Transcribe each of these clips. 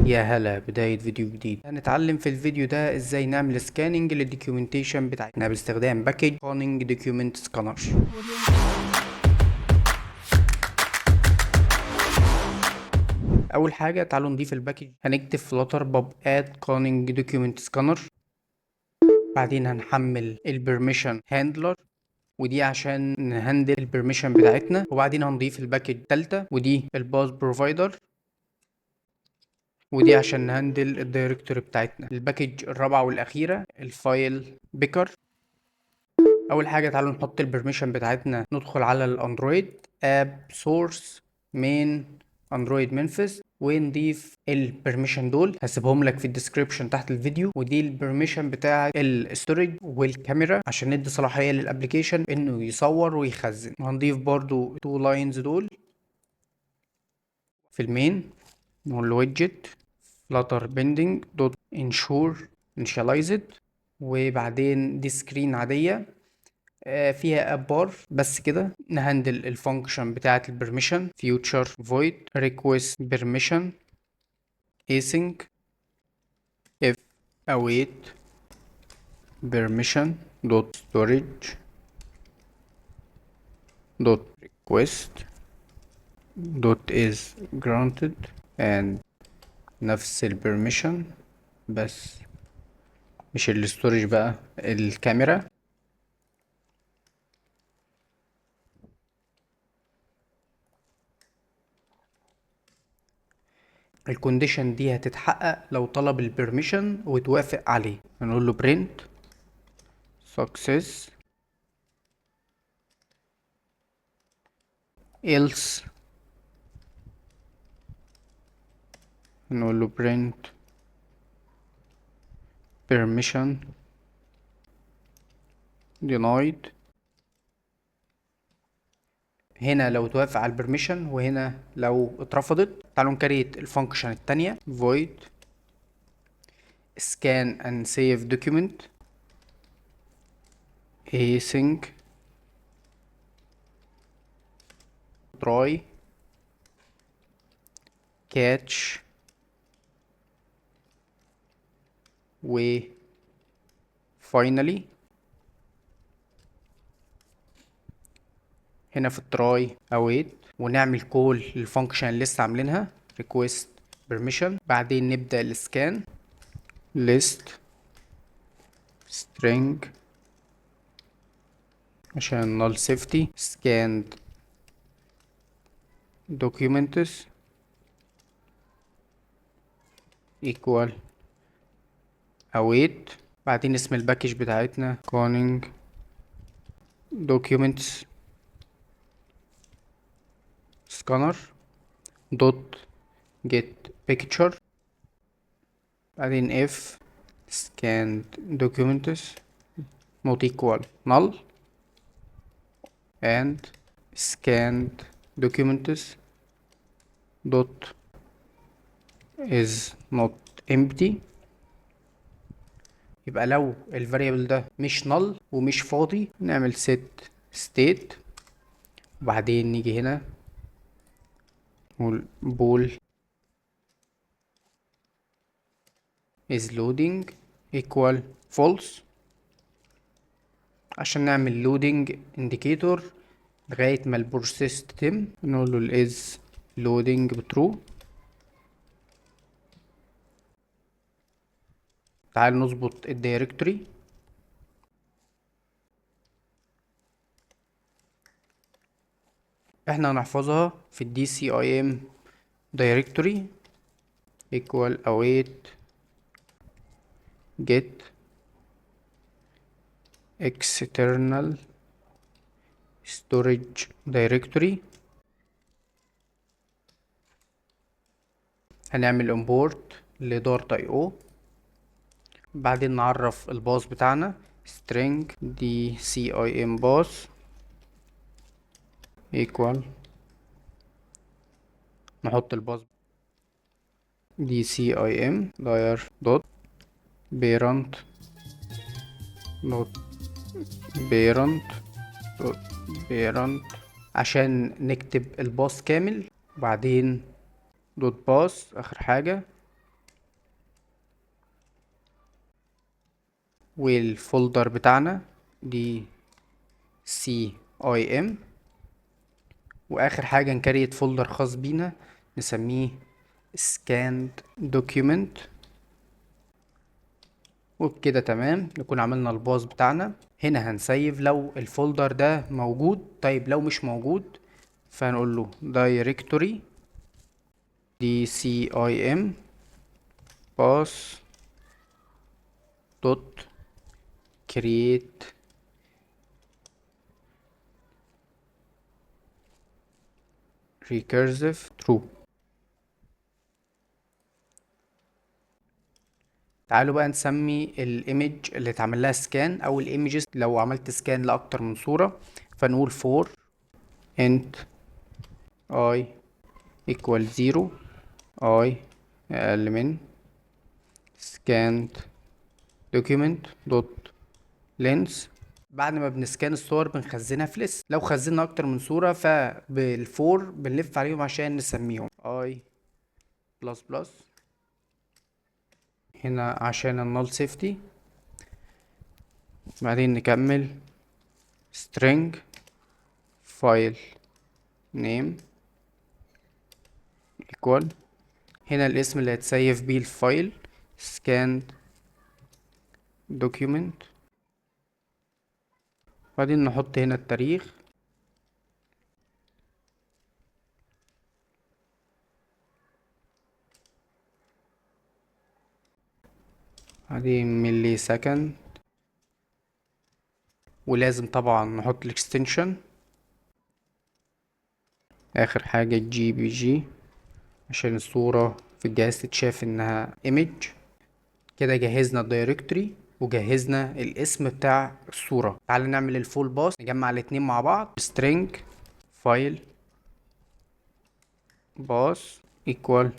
يا هلا، بداية فيديو جديد. هنتعلم في الفيديو ده ازاي نعمل سكاننج للدوكيومنتيشن بتاعتنا باستخدام باكج كونينج دوكيومنت سكانر. اول حاجة تعالوا نضيف الباكج. هنكتب فلاتر باب اد كونينج دوكيومنت سكانر، بعدين هنحمل البرميشن هاندلر ودي عشان نهندل البرميشن بتاعتنا، وبعدين هنضيف الباكج التالتة ودي الباس بروفايدر، ودي عشان نهندل الدايركتوري بتاعتنا. الباكج الرابعة والأخيرة الفايل بيكر. اول حاجه تعالوا نحط البرميشن بتاعتنا. ندخل على الاندرويد اب سورس مين اندرويد منفذ ونضيف البرميشن دول. هسيبهم لك في الديسكريبشن تحت الفيديو. ودي البرميشن بتاع الاستورج والكاميرا عشان ندي صلاحيه للابليكيشن انه يصور ويخزن. وهنضيف برضو تو لاينز دول في المين. نقول له widget flutter bending dot ensure initialized، وبعدين دي سكرين عاديه فيها اب بار. بس كده نهندل الفانكشن بتاعه البرميشن future void request permission async if await permission dot storage dot request dot is granted and نفس البرميشن بس مش الاستورج بقى، الكاميرا. الكونديشن دي هتتحقق لو طلب البرميشن وتوافق عليه. هنقول له print success else. نقول له print permission denied. هنا لو توافق على البرميشن وهنا لو اترفضت. تعالوا نكريت الفانكشن التانية void scan and save document async try catch و finally. هنا في التراي await ونعمل كول للفانكشن اللي لسه عاملينها request permission. بعدين نبدأ السكان list string عشان null safety scanned documents equal await. بعدين اسم الباكج بتاعتنا conning documents scanner dot get picture. بعدين if scanned documents not equal null and scanned documents dot is not empty. يبقى لو الفاريبل ده مش null ومش فاضي نعمل set state، وبعدين نيجي هنا نقول bool is loading equal false عشان نعمل loading indicator لغاية ما البروسيس تتم. نقول له ال is loading بtrue. تعال نظبط الدايركتوري. احنا هنحفظها في الدي سي اي ام دايركتوري equal await get external storage directory. هنعمل import لدارت اي او. بعدين نعرف الباص بتاعنا string dcim باص equal نحط الباص dcim dir dot parent dot parent dot parent عشان نكتب الباص كامل. بعدين دوت باص اخر حاجة والفولدر بتاعنا دي سي اي ام، واخر حاجة نكريت فولدر خاص بينا نسميه scanned document. وبكده تمام نكون عملنا الباص بتاعنا. هنا هنسيف لو الفولدر ده موجود. طيب لو مش موجود فهنقول له directory dcim pass dot create recursive true. تعالوا بقى نسمي الايمج اللي اتعمل لها سكان او الايمجز لو عملت سكان لاكتر من صورة. فنقول for int I equal 0 I اقل من scanned document dot length. بعد ما بنسكان الصور بنخزنها في ليست. لو خزنا اكتر من صورة فبالفور بنلف عليهم عشان نسميهم I بلس بلس هنا عشان النال سيفتي. بعدين نكمل string file name equal هنا الاسم اللي هتسيف بيه الفايل scanned document. بعدين نحط هنا التاريخ. بعدين ملي سكند. ولازم طبعا نحط الاكستنشن. اخر حاجة جي بي جي عشان الصورة في الجهاز تتشاف انها image. كده جهزنا الدايركتوري وجهزنا الاسم بتاع الصورة. تعال نعمل الفول باس نجمع الاتنين مع بعض. string file باس equal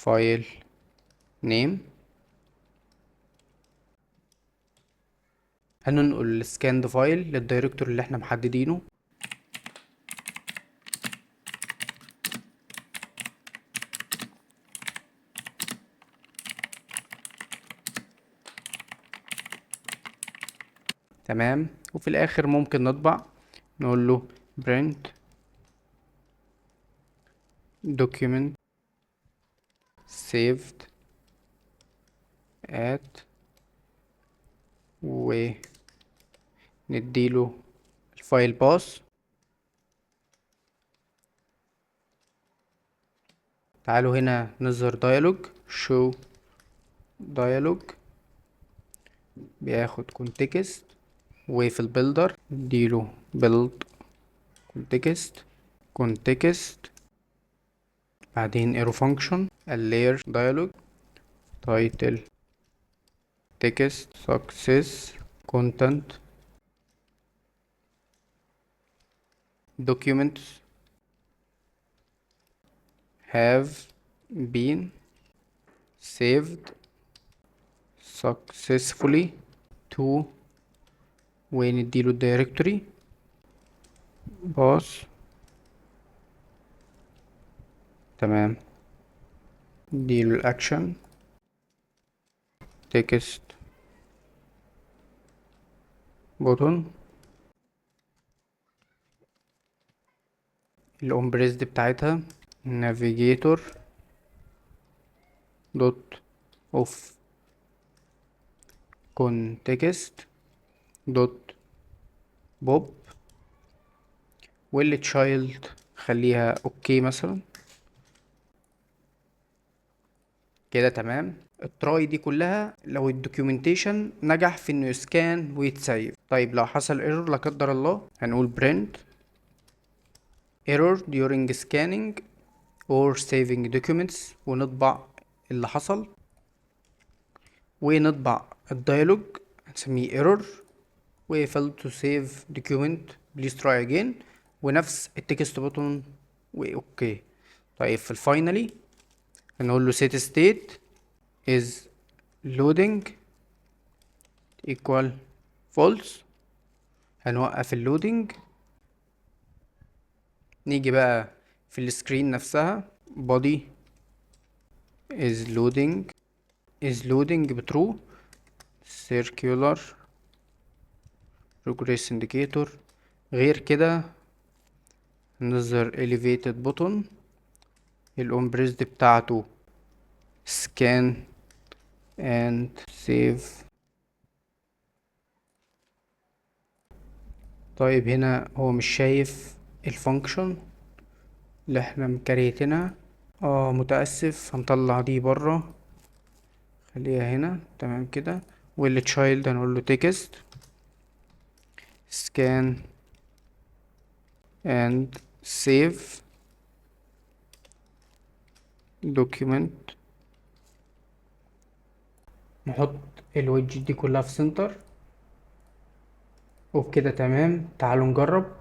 file name. هننقل السكاند فايل للدايركتوري اللي احنا محددينه. تمام. وفي الاخر ممكن نطبع نقول له print document saved at ونديله الفايل باس. تعالوا هنا نظهر dialog show dialog بياخد context. وفي البيلدر نديله build context بعدين arrow function layer dialog title text success content documents have been saved successfully to ونديله الدايركتوري باص. تمام. نديله الاكشن تكست بوتون الامبريزد بتاعتها navigator دوت اوف context دوت بوب. واللي تشايلد خليها اوكي مثلا. كده تمام. التراي دي كلها لو الدوكيومنتيشن نجح في انه يسكان ويتسيف. طيب لو حصل ايرور لا قدر الله هنقول print error during scanning or saving documents ونطبع اللي حصل. ونطبع الديالوج هنسميه error و failed to save document please try again ونفس التكست بوتون واوكي. طيب في الفاينلي هنقول له set state is loading equal false. هنوقف اللودنج. نيجي بقى في السكرين نفسها body is loading بترو. circular progress indicator. غير كده نظهر elevated button الاون بريسد بتاعته scan and save. طيب هنا هو مش شايف الفانكشن اللي احنا مكريتينها. متأسف، هنطلع دي برا، خليها هنا تمام كده. والتشايلد هنقول له text scan and save document. نحط الويدجت دي كلها في سنتر، وبكده تمام. تعالوا نجرب.